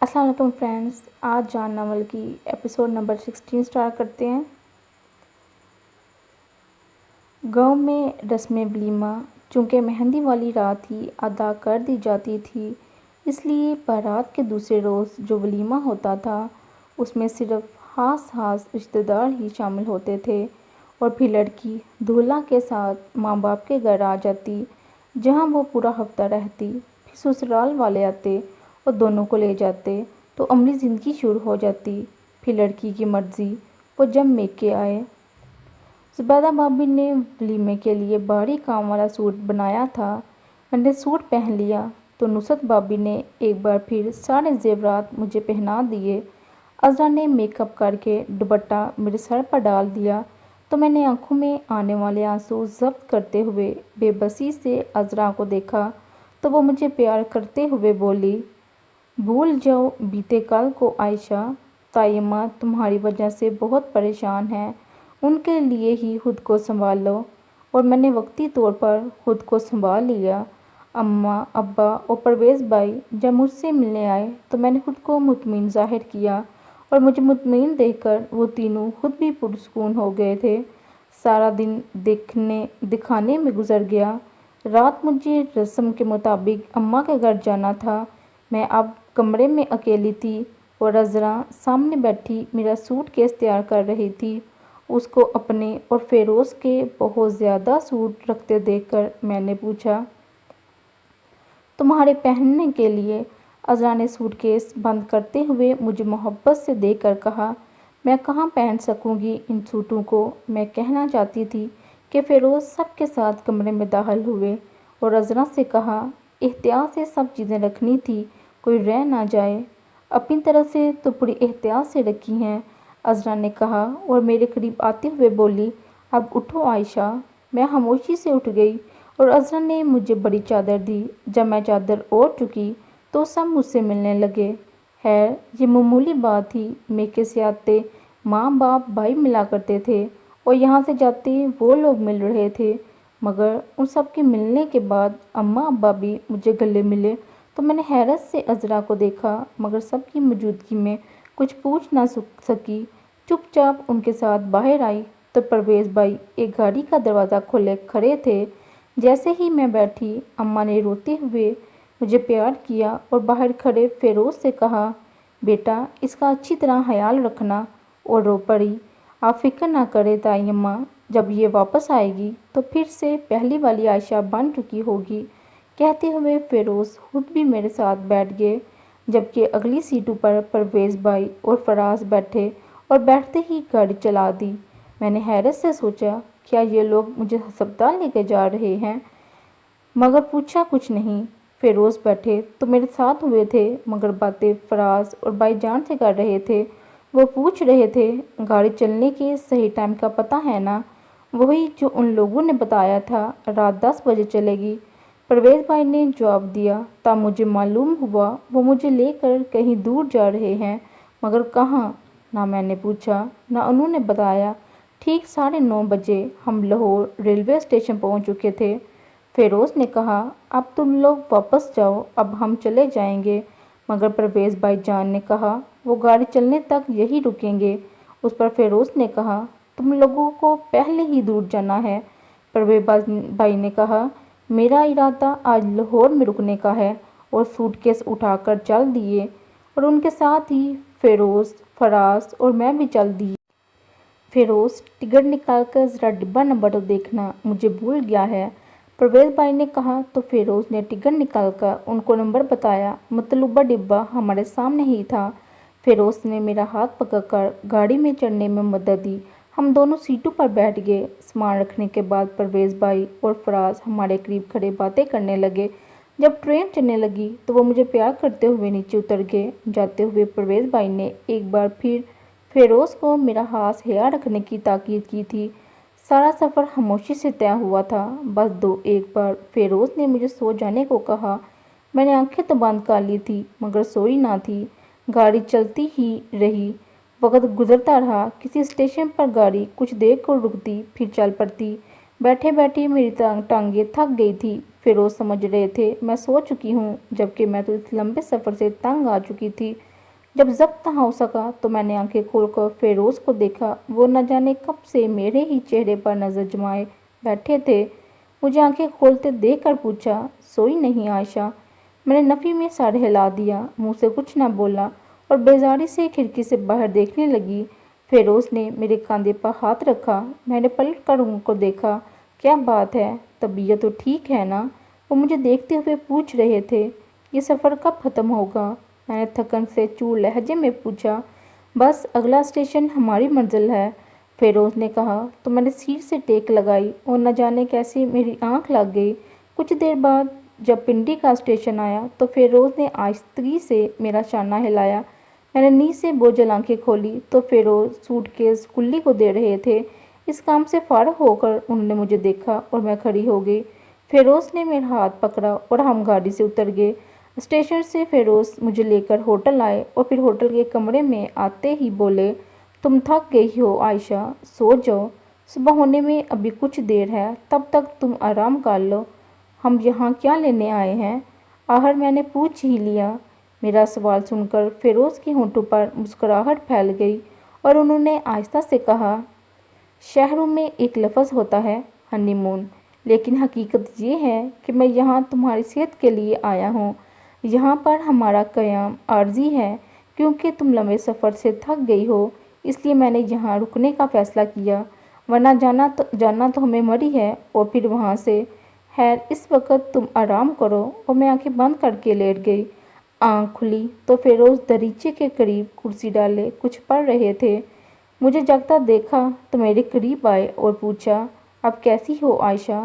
السلام علیکم فرینڈس، آج جان ناول کی ایپیسوڈ نمبر 16 سٹارٹ کرتے ہیں۔ گاؤں میں رسم ولیمہ چونکہ مہندی والی رات ہی ادا کر دی جاتی تھی، اس لیے بارات کے دوسرے روز جو ولیمہ ہوتا تھا اس میں صرف خاص رشتہ دار ہی شامل ہوتے تھے، اور پھر لڑکی دولہا کے ساتھ ماں باپ کے گھر آ جاتی، جہاں وہ پورا ہفتہ رہتی۔ پھر سسرال والے آتے اور دونوں کو لے جاتے تو عملی زندگی شروع ہو جاتی۔ پھر لڑکی کی مرضی، وہ جب میکے آئے۔ زبیدہ بھابی نے ولیمے کے لیے بھاری کام والا سوٹ بنایا تھا۔ میں نے سوٹ پہن لیا تو نصرت بھابی نے ایک بار پھر سارے زیورات مجھے پہنا دیے۔ عذرا نے میک اپ کر کے دوپٹہ میرے سر پر ڈال دیا تو میں نے آنکھوں میں آنے والے آنسو ضبط کرتے ہوئے بے بسی سے عذرا کو دیکھا تو وہ مجھے پیار کرتے ہوئے بولی، بھول جاؤ بیتے کل کو عائشہ، تائیمہ تمہاری وجہ سے بہت پریشان ہیں، ان کے لیے ہی خود کو سنبھال لو۔ اور میں نے وقتی طور پر خود کو سنبھال لیا۔ اماں، ابا اور پرویز بھائی جب مجھ سے ملنے آئے تو میں نے خود کو مطمئن ظاہر کیا، اور مجھے مطمئن دیکھ کر وہ تینوں خود بھی پرسکون ہو گئے تھے۔ سارا دن دکھانے میں گزر گیا۔ رات مجھے رسم کے مطابق اماں کے گھر جانا تھا۔ میں اب کمرے میں اکیلی تھی اور عذرا سامنے بیٹھی میرا سوٹ کیس تیار کر رہی تھی۔ اس کو اپنے اور فیروز کے بہت زیادہ سوٹ رکھتے دیکھ کر میں نے پوچھا، تمہارے پہننے کے لیے؟ عذرا نے سوٹ کیس بند کرتے ہوئے مجھے محبت سے دیکھ کر کہا، میں کہاں پہن سکوں گی ان سوٹوں کو؟ میں کہنا چاہتی تھی کہ فیروز سب کے ساتھ کمرے میں داخل ہوئے اور عذرا سے کہا، احتیاط سے سب چیزیں رکھنی تھی، کوئی رہ نہ جائے۔ اپنی طرف سے تو پوری احتیاط سے رکھی ہیں، عذرا نے کہا اور میرے قریب آتے ہوئے بولی، اب اٹھو عائشہ۔ میں خاموشی سے اٹھ گئی اور عذرا نے مجھے بڑی چادر دی۔ جب میں چادر اوڑھ چکی تو سب مجھ سے ملنے لگے۔ خیر یہ معمولی بات تھی، میکے سے آتے ماں باپ بھائی ملا کرتے تھے اور یہاں سے جاتے وہ لوگ مل رہے تھے، مگر ان سب کے ملنے کے بعد اماں ابا بھی مجھے گلے ملے تو میں نے حیرت سے عذرا کو دیکھا، مگر سب کی موجودگی میں کچھ پوچھ نہ سکی، چپ چاپ ان کے ساتھ باہر آئی تو پرویز بھائی ایک گاڑی کا دروازہ کھولے کھڑے تھے۔ جیسے ہی میں بیٹھی اماں نے روتے ہوئے مجھے پیار کیا اور باہر کھڑے فیروز سے کہا، بیٹا اس کا اچھی طرح خیال رکھنا، اور رو پڑی، آپ فکر نہ کریں تائی اماں، جب یہ واپس آئے گی تو پھر سے پہلی والی عائشہ بن چکی ہوگی۔ کہتے ہوئے فیروز خود بھی میرے ساتھ بیٹھ گئے، جبکہ اگلی سیٹوں پر پرویز بھائی اور فراز بیٹھے اور بیٹھتے ہی گاڑی چلا دی۔ میں نے حیرت سے سوچا، کیا یہ لوگ مجھے ہسپتال لے کے جا رہے ہیں؟ مگر پوچھا کچھ نہیں۔ فیروز بیٹھے تو میرے ساتھ ہوئے تھے، مگر باتیں فراز اور بھائی جان سے کر رہے تھے۔ وہ پوچھ رہے تھے، گاڑی چلنے کے صحیح ٹائم کا پتہ ہے نا؟ وہی جو ان لوگوں نے بتایا تھا، رات 10 بجے چلے گی۔ پرویز بھائی نے جواب دیا، تب مجھے معلوم ہوا وہ مجھے لے کر کہیں دور جا رہے ہیں، مگر کہاں؟ نہ میں نے پوچھا نہ انہوں نے بتایا۔ ٹھیک 9:30 بجے ہم لاہور ریلوے اسٹیشن پہنچ چکے تھے۔ فیروز نے کہا، اب تم لوگ واپس جاؤ، اب ہم چلے جائیں گے، مگر پرویز بھائی جان نے کہا وہ گاڑی چلنے تک یہی رکیں گے۔ اس پر فیروز نے کہا، تم لوگوں کو پہلے ہی دور جانا ہے۔ پرویز بھائی نے کہا، میرا ارادہ آج لاہور میں رکنے کا ہے، اور سوٹ کیس اٹھا کر چل دیے، اور ان کے ساتھ ہی فیروز، فراز اور میں بھی چل دیے۔ فیروز ٹکٹ نکال کر ذرا ڈبہ نمبر تو دیکھنا، مجھے بھول گیا ہے، پرویز بھائی نے کہا تو فیروز نے ٹکٹ نکال کر ان کو نمبر بتایا۔ مطلوبہ ڈبہ ہمارے سامنے ہی تھا۔ فیروز نے میرا ہاتھ پکڑ کر گاڑی میں چڑھنے میں مدد دی۔ ہم دونوں سیٹوں پر بیٹھ گئے۔ سامان رکھنے کے بعد پرویز بھائی اور فراز ہمارے قریب کھڑے باتیں کرنے لگے۔ جب ٹرین چلنے لگی تو وہ مجھے پیار کرتے ہوئے نیچے اتر گئے۔ جاتے ہوئے پرویز بھائی نے ایک بار پھر فیروز کو میرا ہاتھ خیال رکھنے کی تاکید کی تھی۔ سارا سفر خاموشی سے طے ہوا تھا، بس ایک بار فیروز نے مجھے سو جانے کو کہا۔ میں نے آنکھیں تو بند کر لی تھی، مگر سوئی نہ تھی۔ گاڑی چلتی ہی رہی، وقت گزرتا رہا۔ کسی اسٹیشن پر گاڑی کچھ دیر کو رکتی، پھر چل پڑتی۔ بیٹھے بیٹھے میری ٹانگیں تھک گئی تھی۔ فیروز سمجھ رہے تھے میں سو چکی ہوں، جبکہ میں تو اس لمبے سفر سے تنگ آ چکی تھی۔ جب ضبط نہ ہو سکا تو میں نے آنکھیں کھول کر فیروز کو دیکھا۔ وہ نہ جانے کب سے میرے ہی چہرے پر نظر جمائے بیٹھے تھے۔ مجھے آنکھیں کھولتے دیکھ کر پوچھا، سوئی نہیں عائشہ؟ میں نے نفی میں سر ہلا دیا، منہ سے کچھ نہ بولا اور بیزاری سے کھڑکی سے باہر دیکھنے لگی۔ فیروز نے میرے کاندھے پر ہاتھ رکھا۔ میں نے پلٹ کر ان کو دیکھا۔ کیا بات ہے، طبیعت تو ٹھیک ہے نا؟ وہ مجھے دیکھتے ہوئے پوچھ رہے تھے۔ یہ سفر کب ختم ہوگا؟ میں نے تھکن سے چور لہجے میں پوچھا۔ بس اگلا اسٹیشن ہماری منزل ہے، فیروز نے کہا تو میں نے سیٹ سے ٹیک لگائی اور نہ جانے کیسے میری آنکھ لگ گئی۔ کچھ دیر بعد جب پنڈی کا اسٹیشن آیا تو فیروز نے آہستگی سے میرا شانہ ہلایا۔ میں نے نیند سے بوجھل آنکھیں کھولی تو فیروز سوٹ کیس کلی کو دے رہے تھے۔ اس کام سے فارغ ہو کر انہوں نے مجھے دیکھا اور میں کھڑی ہو گئی۔ فیروز نے میرا ہاتھ پکڑا اور ہم گاڑی سے اتر گئے۔ اسٹیشن سے فیروز مجھے لے کر ہوٹل آئے اور پھر ہوٹل کے کمرے میں آتے ہی بولے، تم تھک گئی ہو عائشہ، سو جاؤ، صبح ہونے میں ابھی کچھ دیر ہے، تب تک تم آرام کر لو۔ ہم یہاں کیا لینے آئے ہیں؟ آخر میں نے پوچھ ہی لیا۔ میرا سوال سن کر فیروز کے ہونٹوں پر مسکراہٹ پھیل گئی اور انہوں نے آہستہ سے کہا، شہروں میں ایک لفظ ہوتا ہے ہنی مون، لیکن حقیقت یہ ہے کہ میں یہاں تمہاری صحت کے لیے آیا ہوں۔ یہاں پر ہمارا قیام عارضی ہے کیونکہ تم لمبے سفر سے تھک گئی ہو، اس لیے میں نے یہاں رکنے کا فیصلہ کیا، ورنہ جانا تو ہمیں مری ہے اور پھر وہاں سے۔ خیر اس وقت تم آرام کرو۔ اور میں آنکھیں بند کر کے لیٹ گئی۔ آنکھ کھلی تو فیروز دریچے کے قریب کرسی ڈالے کچھ پڑھ رہے تھے۔ مجھے جاگتا دیکھا تو میرے قریب آئے اور پوچھا، اب کیسی ہو عائشہ؟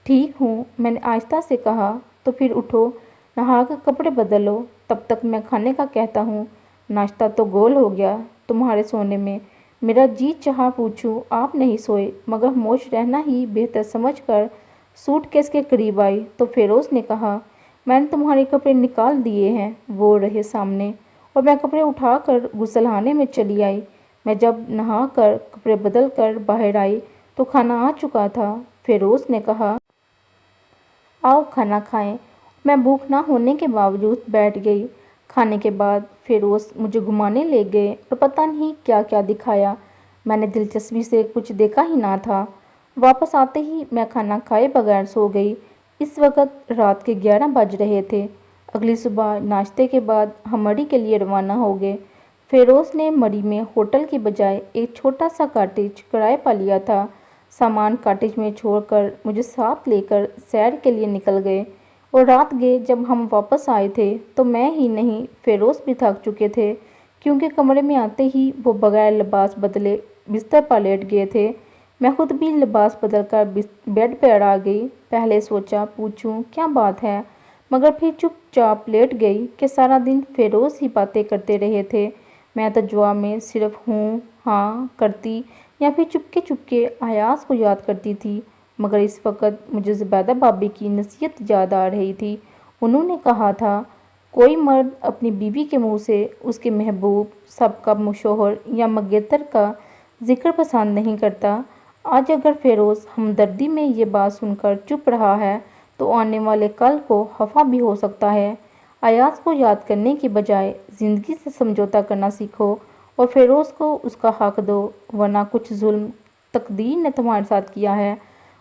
ٹھیک ہوں، میں نے آہستہ سے کہا۔ تو پھر اٹھو، نہا کر کپڑے بدلو، تب تک میں کھانے کا کہتا ہوں۔ ناشتہ تو گول ہو گیا تمہارے سونے میں۔ میرا جی چاہا پوچھوں، آپ نہیں سوئے، مگر خاموش رہنا ہی بہتر سمجھ کر سوٹ کیس کے قریب آئی تو فیروز نے کہا، میں نے تمہارے کپڑے نکال دیے ہیں، وہ رہے سامنے۔ اور میں کپڑے اٹھا کر غسل خانے میں چلی آئی۔ میں جب نہا کر کپڑے بدل کر باہر آئی تو کھانا آ چکا تھا۔ فیروز نے کہا، آؤ کھانا کھائیں۔ میں بھوک نہ ہونے کے باوجود بیٹھ گئی۔ کھانے کے بعد فیروز مجھے گھمانے لے گئے اور پتہ نہیں کیا کیا دکھایا۔ میں نے دلچسپی سے کچھ دیکھا ہی نہ تھا۔ واپس آتے ہی میں کھانا کھائے بغیر سو گئی۔ اس وقت رات کے 11 بج رہے تھے۔ اگلی صبح ناشتے کے بعد ہم مری کے لیے روانہ ہو گئے۔ فیروز نے مری میں ہوٹل کی بجائے ایک چھوٹا سا کاٹیج کرائے پر لیا تھا۔ سامان کاٹیج میں چھوڑ کر مجھے ساتھ لے کر سیر کے لیے نکل گئے اور رات گئے۔ جب ہم واپس آئے تھے تو میں ہی نہیں فیروز بھی تھک چکے تھے کیونکہ کمرے میں آتے ہی وہ بغیر لباس بدلے بستر پر لیٹ گئے تھے۔ میں خود بھی لباس بدل کر بیڈ پر آ گئی۔ پہلے سوچا پوچھوں کیا بات ہے، مگر پھر چپ چاپ لیٹ گئی کہ سارا دن فیروز ہی باتیں کرتے رہے تھے۔ میں تو جواب میں صرف ہوں ہاں کرتی یا پھر چپکے ایاز کو یاد کرتی تھی، مگر اس وقت مجھے زبیدہ بھابی کی نصیحت یاد آ رہی تھی۔ انہوں نے کہا تھا، کوئی مرد اپنی بیوی کے منہ سے اس کے محبوب، سابقہ شوہر یا منگیتر کا ذکر پسند نہیں کرتا۔ آج اگر فیروز ہمدردی میں یہ بات سن کر چپ رہا ہے تو آنے والے کل کو خفا بھی ہو سکتا ہے۔ ایاز کو یاد کرنے کی بجائے زندگی سے سمجھوتہ کرنا سیکھو اور فیروز کو اس کا حق دو، ورنہ کچھ ظلم تقدیر نے تمہارے ساتھ کیا ہے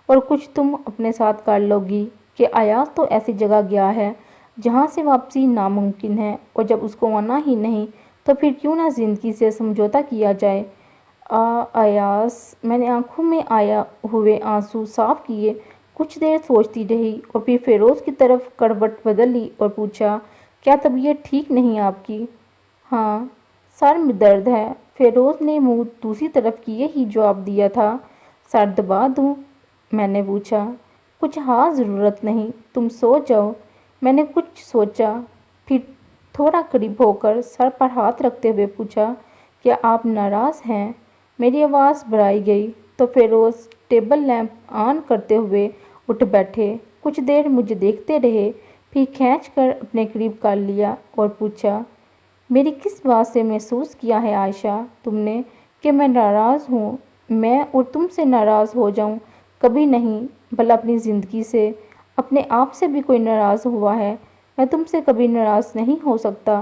اور کچھ تم اپنے ساتھ کر لو گی کہ ایاز تو ایسی جگہ گیا ہے جہاں سے واپسی ناممکن ہے، اور جب اس کو آنا ہی نہیں تو پھر کیوں نہ زندگی سے سمجھوتہ کیا جائے۔ ایاز، میں نے آنکھوں میں آیا ہوئے آنسو صاف کیے، کچھ دیر سوچتی رہی اور پھر فیروز کی طرف کروٹ بدل لی اور پوچھا، کیا طبیعت ٹھیک نہیں آپ کی؟ ہاں، سر میں درد ہے، فیروز نے منہ دوسری طرف کیے ہی جواب دیا تھا۔ سر دبا دوں؟ میں نے پوچھا۔ کچھ خاص ضرورت نہیں، تم سو جاؤ۔ میں نے کچھ سوچا، پھر تھوڑا قریب ہو کر سر پر ہاتھ رکھتے ہوئے پوچھا، کیا آپ ناراض ہیں؟ میری آواز بھرائی گئی تو فیروز ٹیبل لیمپ آن کرتے ہوئے اٹھ بیٹھے۔ کچھ دیر مجھے دیکھتے رہے، پھر کھینچ کر اپنے قریب کر لیا اور پوچھا، میری کس بات سے محسوس کیا ہے عائشہ تم نے کہ میں ناراض ہوں؟ میں اور تم سے ناراض ہو جاؤں؟ کبھی نہیں، بھلا اپنی زندگی سے، اپنے آپ سے بھی کوئی ناراض ہوا ہے؟ میں تم سے کبھی ناراض نہیں ہو سکتا۔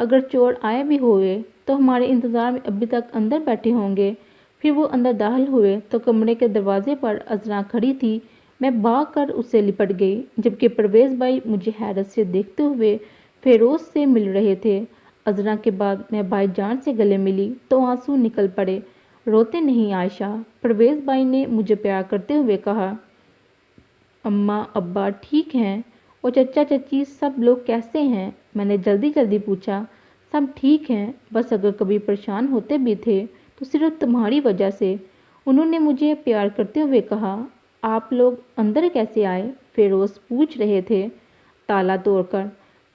اگر چور آئے بھی ہوئے تو ہمارے انتظار میں ابھی تک اندر بیٹھے ہوں گے۔ پھر وہ اندر داخل ہوئے تو کمرے کے دروازے پر عذرا کھڑی تھی۔ میں بھاگ کر اس سے لپٹ گئی، جبکہ پرویز بھائی مجھے حیرت سے دیکھتے ہوئے فیروز سے مل رہے تھے۔ عذرا کے بعد میں بھائی جان سے گلے ملی تو آنسو نکل پڑے۔ روتے نہیں عائشہ، پرویز بھائی نے مجھے پیار کرتے ہوئے کہا۔ اماں ابا ٹھیک ہیں؟ اور چچا چچی سب لوگ کیسے ہیں؟ میں نے جلدی پوچھا۔ سب ٹھیک ہیں، بس اگر کبھی پریشان ہوتے بھی تھے تو صرف تمہاری وجہ سے، انہوں نے مجھے پیار کرتے ہوئے کہا۔ آپ لوگ اندر کیسے آئے؟ فیروز پوچھ رہے تھے۔ تالا توڑ کر،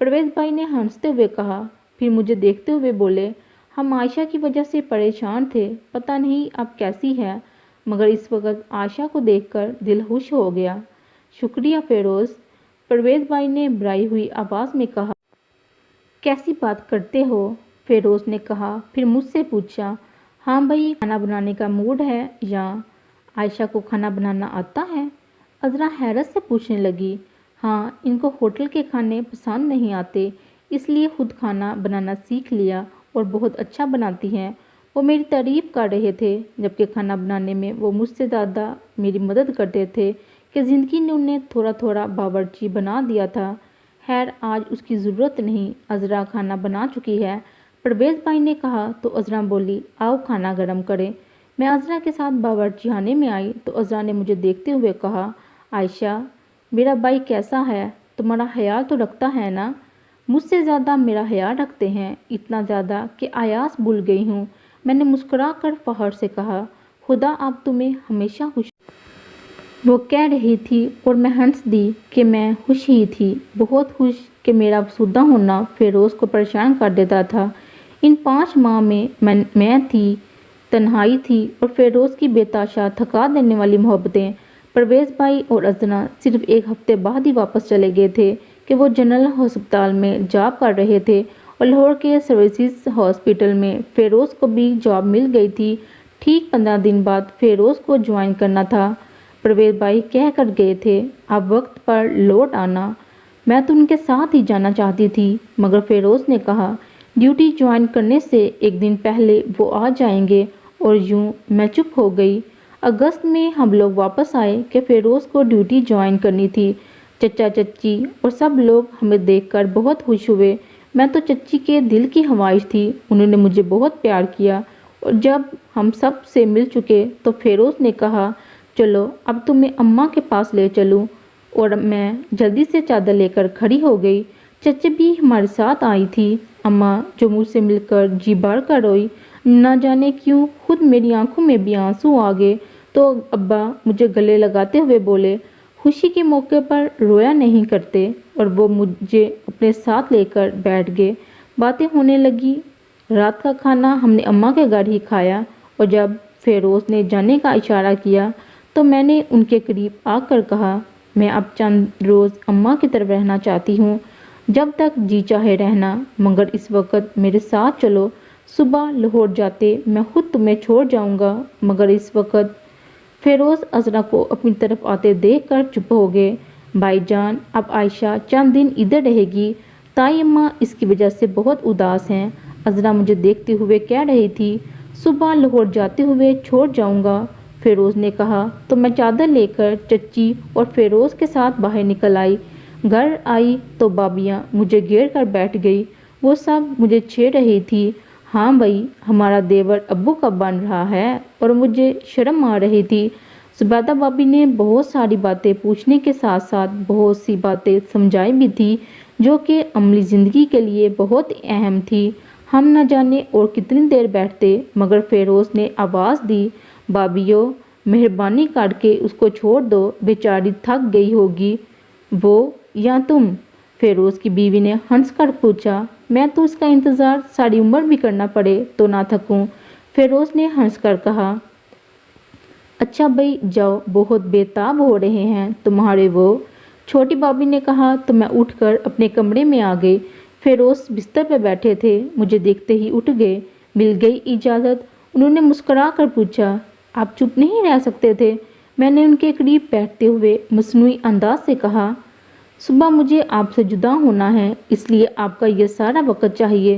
پرویز بھائی نے ہنستے ہوئے کہا، پھر مجھے دیکھتے ہوئے بولے، ہم عائشہ کی وجہ سے پریشان تھے، پتہ نہیں اب کیسی ہے، مگر اس وقت عائشہ کو دیکھ کر دل خوش ہو گیا۔ شکریہ فیروز، پرویز بھائی نے بھرائی ہوئی آواز میں کہا۔ کیسی بات کرتے ہو؟ فیروز نے کہا، پھر مجھ سے پوچھا، ہاں بھائی کھانا بنانے کا موڈ ہے یا؟ عائشہ کو کھانا بنانا آتا ہے؟ عذرا حیرت سے پوچھنے لگی۔ ہاں، ان کو ہوٹل کے کھانے پسند نہیں آتے، اس لیے خود کھانا بنانا سیکھ لیا اور بہت اچھا بناتی ہیں۔ وہ میری تعریف کر رہے تھے، جبکہ کھانا بنانے میں وہ مجھ سے زیادہ میری مدد کرتے تھے کہ زندگی نے انہیں تھوڑا تھوڑا باورچی بنا دیا تھا۔ خیر آج اس کی ضرورت نہیں، عذرا کھانا بنا چکی ہے، پرویز بھائی نے کہا تو عذرا بولی، آؤ کھانا گرم کریں۔ میں عذرا کے ساتھ باورچی خانے میں آئی تو عذرا نے مجھے دیکھتے ہوئے کہا، عائشہ میرا بھائی کیسا ہے؟ تمہارا خیال تو رکھتا ہے نا؟ مجھ سے زیادہ میرا خیال رکھتے ہیں، اتنا زیادہ کہ آیاس بھول گئی ہوں۔ میں نے مسکرا کر فخر سے کہا، خدا اب تمہیں ہمیشہ خوش۔ وہ کہہ رہی تھی اور میں ہنس دی کہ میں خوش ہی تھی، بہت خوش کہ میرا افسردہ ہونا فیروز کو پریشان کر دیتا تھا۔ ان 5 ماہ میں تھی، تنہائی تھی اور فیروز کی بے تحاشا تھکا دینے والی محبتیں۔ پرویز بھائی اور عذرا صرف ایک ہفتے بعد ہی واپس چلے گئے تھے کہ وہ جنرل ہسپتال میں جاب کر رہے تھے اور لاہور کے سروسز ہاسپٹل میں فیروز کو بھی جاب مل گئی تھی۔ ٹھیک 15 دن بعد فیروز کو جوائن کرنا تھا۔ پرویز بھائی کہہ کر گئے تھے، اب وقت پر لوٹ آنا۔ میں تو ان کے ساتھ ہی جانا چاہتی تھی، مگر فیروز نے کہا، ڈیوٹی جوائن کرنے سے ایک دن پہلے وہ آ جائیں گے، اور یوں میں چپ ہو گئی۔ اگست میں ہم لوگ واپس آئے کہ فیروز کو ڈیوٹی جوائن کرنی تھی۔ چچا چچی اور سب لوگ ہمیں دیکھ کر بہت خوش ہوئے۔ میں تو چچی کے دل کی خواہش تھی، انہوں نے مجھے بہت پیار کیا، اور جب ہم سب سے مل چکے تو فیروز نے کہا، چلو اب تمہیں اماں کے پاس لے چلوں، اور میں جلدی سے چادر لے کر کھڑی ہو گئی۔ چچی بھی ہمارے ساتھ آئی تھی۔ اماں جو مجھ سے مل کر جی بھر کر روئی، نہ جانے کیوں خود میری آنکھوں میں بھی آنسو آ گئے، تو ابا مجھے گلے لگاتے ہوئے بولے، خوشی کے موقع پر رویا نہیں کرتے، اور وہ مجھے اپنے ساتھ لے کر بیٹھ گئے۔ باتیں ہونے لگی۔ رات کا کھانا ہم نے اماں کے گھر ہی کھایا، اور جب فیروز نے جانے کا اشارہ کیا تو میں نے ان کے قریب آ کر کہا، میں اب چند روز اماں کی طرف رہنا چاہتی ہوں، جب تک جی چاہے رہنا، مگر اس وقت میرے ساتھ چلو۔ صبح لاہور جاتے میں خود تمہیں چھوڑ جاؤں گا، مگر اس وقت۔ فیروز عذرا کو اپنی طرف آتے دیکھ کر چپ ہو گئے۔ بھائی جان اب عائشہ چند دن ادھر رہے گی، تائی اماں اس کی وجہ سے بہت اداس ہیں، عذرا مجھے دیکھتے ہوئے کہہ رہی تھی۔ صبح لاہور جاتے ہوئے چھوڑ جاؤں گا، فیروز نے کہا تو میں چادر لے کر چچی اور فیروز کے ساتھ باہر نکل آئی۔ گھر آئی تو بابیاں مجھے گھیر کر بیٹھ گئی، وہ سب مجھے چھیڑ رہی تھی، ہاں بھائی ہمارا دیور ابو کا بن رہا ہے، اور مجھے شرم آ رہی تھی۔ زبیدہ بابی نے بہت ساری باتیں پوچھنے کے ساتھ ساتھ بہت سی باتیں سمجھائی بھی تھی، جو کہ عملی زندگی کے لیے بہت اہم تھی۔ ہم نہ جانے اور کتنی دیر بیٹھتے، مگر فیروز نے آواز دی، بابیوں مہربانی کر کے اس کو چھوڑ دو، بیچاری تھک گئی ہوگی۔ وہ یا تم؟ فیروز کی بیوی نے ہنس کر پوچھا، میں تو اس کا انتظار ساری عمر بھی کرنا پڑے تو نہ تھکوں، فیروز نے ہنس کر کہا۔ اچھا بھائی جاؤ، بہت بے تاب ہو رہے ہیں تمہارے وہ، چھوٹی بابی نے کہا تو میں اٹھ کر اپنے کمرے میں آ گئی۔ فیروز بستر پہ بیٹھے تھے، مجھے دیکھتے ہی اٹھ گئے۔ مل گئی اجازت؟ انہوں نے مسکرا کر پوچھا۔ آپ چپ نہیں رہ سکتے تھے؟ میں نے ان کے قریب بیٹھتے ہوئے مصنوعی انداز سے کہا، صبح مجھے آپ سے جدا ہونا ہے، اس لیے آپ کا یہ سارا وقت چاہیے۔